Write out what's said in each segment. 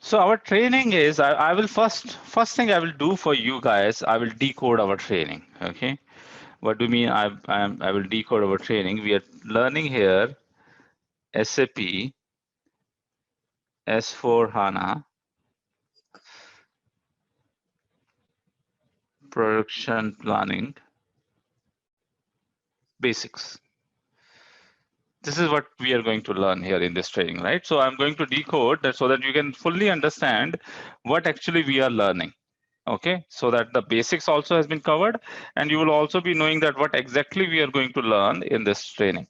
So our training is, I will first thing I will do for you guys, I will decode our training. Okay. What do you mean? I will decode our training. We are learning here SAP S4 HANA production planning basics. This is what we are going to learn here in this training, right? So I'm going to decode that so that you can fully understand what actually we are learning. Okay, so that the basics also has been covered, and you will also be knowing that what exactly we are going to learn in this training.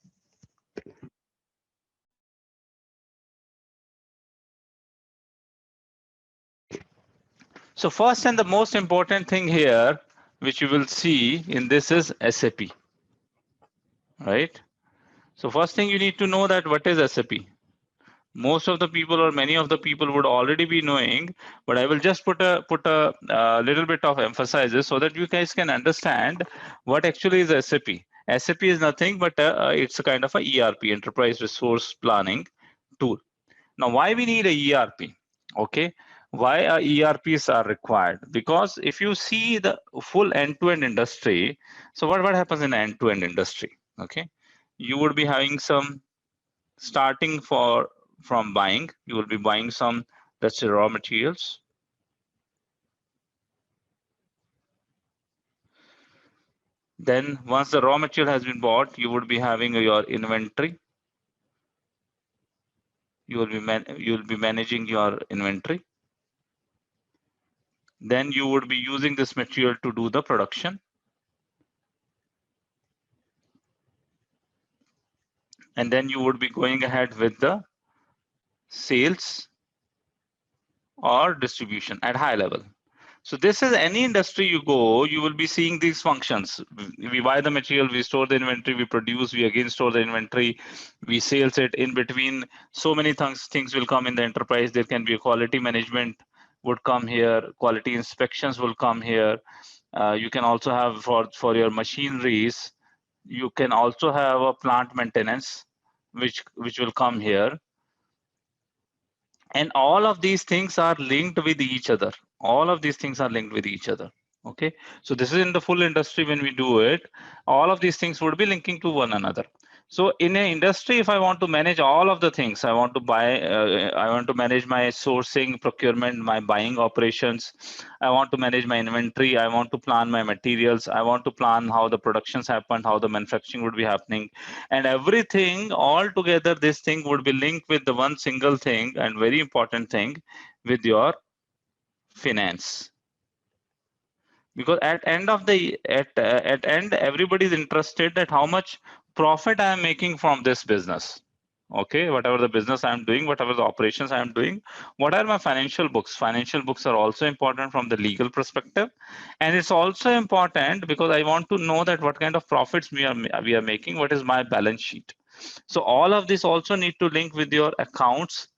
So first and the most important thing here, which you will see in this is SAP, right? So first thing you need to know that what is SAP. Most of the people or many of the people would already be knowing, but I will just put a little bit of emphasis so that you guys can understand what actually is SAP. SAP is nothing but it's a kind of a ERP, enterprise resource planning tool. Now, why we need a ERP? Okay, why ERPs are required? Because if you see the full end-to-end industry, so what happens in end-to-end industry? Okay, you would be having some starting from buying. You will be buying some, let's say, raw materials. Then once the raw material has been bought, you would be having your inventory. You will be managing your inventory. Then you would be using this material to do the production. And then you would be going ahead with the sales or distribution at high level. So this is any industry you go, you will be seeing these functions. We buy the material, we store the inventory, we produce, we again store the inventory, we sales it. In between, so many things will come in the enterprise. There can be a quality management would come here, quality inspections will come here. You can also have for your machineries, you can also have a plant maintenance, which will come here. And all of these things are linked with each other. All of these things are linked with each other. Okay, so this is in the full industry. When we do it, all of these things would be linking to one another. So in an industry, if I want to manage all of the things, I want to I want to manage my sourcing, procurement, my buying operations. I want to manage my inventory. I want to plan my materials. I want to plan how the productions happen, how the manufacturing would be happening, and everything all together. This thing would be linked with the one single thing and very important thing, with your finance. Because at end of the at end, everybody is interested that how much profit I am making from this business. Okay, whatever the business I am doing, whatever the operations I am doing, what are my financial books? Financial books are also important from the legal perspective, and it's also important because I want to know that what kind of profits we are making, what is my balance sheet. So all of this also need to link with your accounts.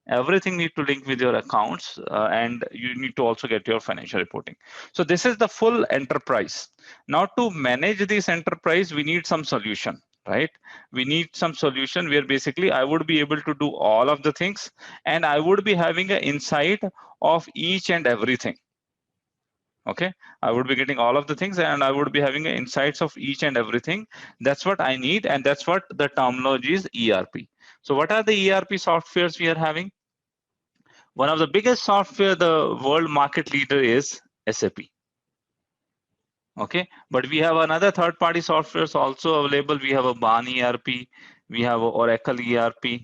Everything need to link with your accounts, and you need to also get your financial reporting. So this is the full enterprise. Now to manage this enterprise, we need some solution, right? We need some solution where basically I would be able to do all of the things, and I would be having an insight of each and everything. Okay, I would be getting all of the things, and I would be having insights of each and everything. That's what I need, and that's what the terminology is, ERP. So what are the ERP softwares we are having? One of the biggest software, the world market leader is SAP. Okay, but we have another third-party softwares also available. We have a BAN ERP, we have a Oracle ERP.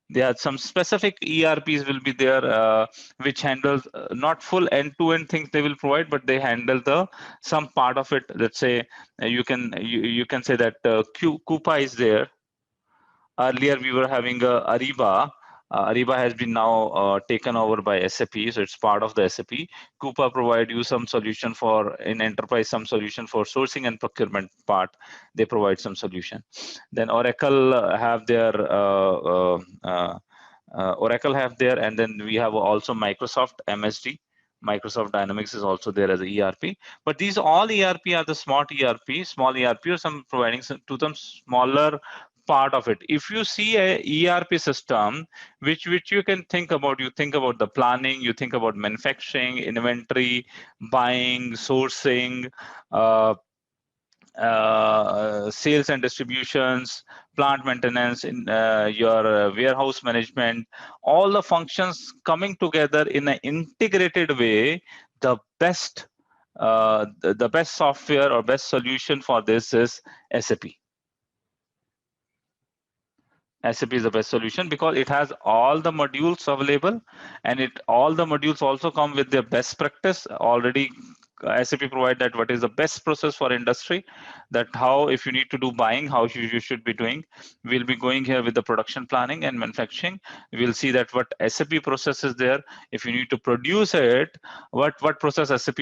There are some specific ERPs will be there, which handles not full end-to-end things they will provide, but they handle the some part of it. Let's say you can say that Coupa is there. Earlier we were having Ariba. Ariba has been now taken over by SAP, so it's part of the SAP. Coupa provide you some solution for in enterprise, some solution for sourcing and procurement part. They provide some solution. Then Oracle have their Oracle have there, and then we have also Microsoft MSD. Microsoft Dynamics is also there as a ERP. But these all ERP are the small ERP, or some providing to them smaller part of it. If you see a ERP system, which you can think about, you think about the planning, you think about manufacturing, inventory, buying, sourcing, sales and distributions, plant maintenance, in your warehouse management, all the functions coming together in an integrated way. The best the best software or best solution for this is SAP. SAP is the best solution because it has all the modules available, and all the modules also come with their best practice already. SAP provide that what is the best process for industry, that how if you need to do buying, how you should be doing. We'll be going here with the production planning and manufacturing. We'll see that what SAP process is there. If you need to produce it, what process SAP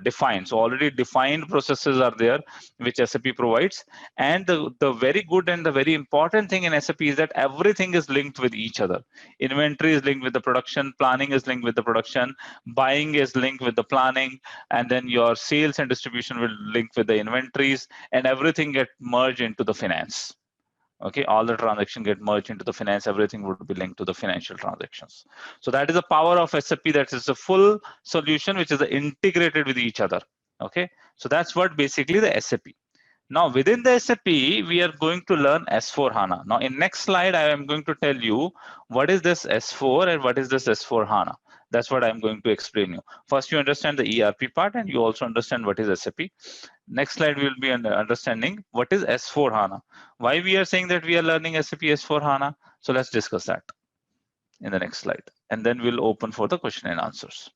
defines. So already defined processes are there, which SAP provides. And the very good and the very important thing in SAP is that everything is linked with each other. Inventory is linked with the production, planning is linked with the production, buying is linked with the planning, and then your sales and distribution will link with the inventories, and everything get merged into the finance. Okay, all the transaction get merged into the finance, everything would be linked to the financial transactions. So that is the power of SAP, that is a full solution which is integrated with each other. Okay, so that's what basically the SAP. Now within the SAP, we are going to learn S4 HANA. Now in next slide, I am going to tell you what is this S4 and what is this S4 HANA. That's what I'm going to explain you. First, you understand the ERP part, and you also understand what is SAP. Next slide, we will be understanding what is S4 HANA. Why we are saying that we are learning SAP S4 HANA. So let's discuss that in the next slide. And then we'll open for the question and answers.